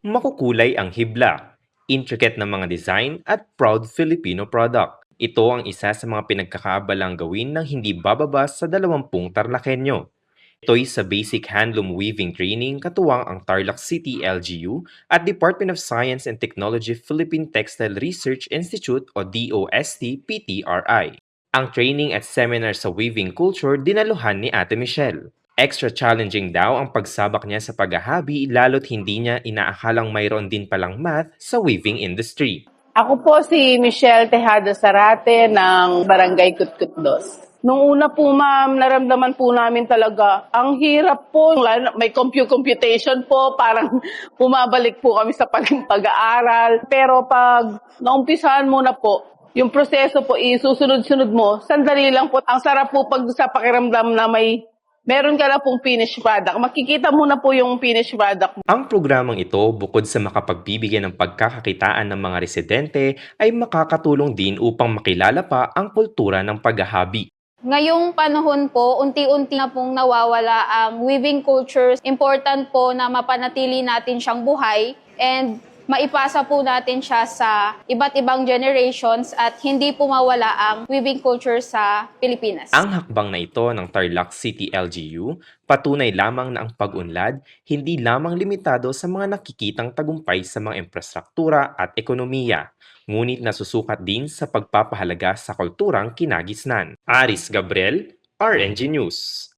Makukulay ang hibla, intricate na mga design at proud Filipino product. Ito ang isa sa mga pinagkakaabalang gawin ng hindi bababa sa 20 Tarlakenyo. Ito'y sa Basic Handloom Weaving Training katuwang ang Tarlac City LGU at Department of Science and Technology Philippine Textile Research Institute o DOST-PTRI. Ang training at seminar sa weaving culture dinaluhan ni Ate Michelle. Extra challenging daw ang pagsabak niya sa paghahabi lalo't hindi niya inaakalang mayroon din palang math sa weaving industry. Ako po si Michelle Tejada Sarate ng Barangay Kutkutdos. Nung una po ma'am, naramdaman po namin talaga, ang hirap po, may computation po, parang bumabalik po kami sa pag-aaral. Pero pag naumpisahan mo na po, yung proseso po, isusunod-sunod mo, sandali lang po. Ang sarap po pag sa pakiramdam na meron ka na pong finished product. Makikita mo na po yung finished product. Ang programang ito, bukod sa makapagbibigay ng pagkakakitaan ng mga residente, ay makakatulong din upang makilala pa ang kultura ng paghahabi. Ngayong panahon po, unti-unti na pong nawawala ang weaving cultures. Important po na mapanatili natin siyang buhay and maipasa po natin siya sa iba't ibang generations at hindi po mawala ang weaving culture sa Pilipinas. Ang hakbang na ito ng Tarlac City LGU, patunay lamang na ang pag-unlad hindi lamang limitado sa mga nakikitang tagumpay sa mga infrastruktura at ekonomiya, ngunit nasusukat din sa pagpapahalaga sa kulturang kinagisnan. Aris Gabriel, RNG News.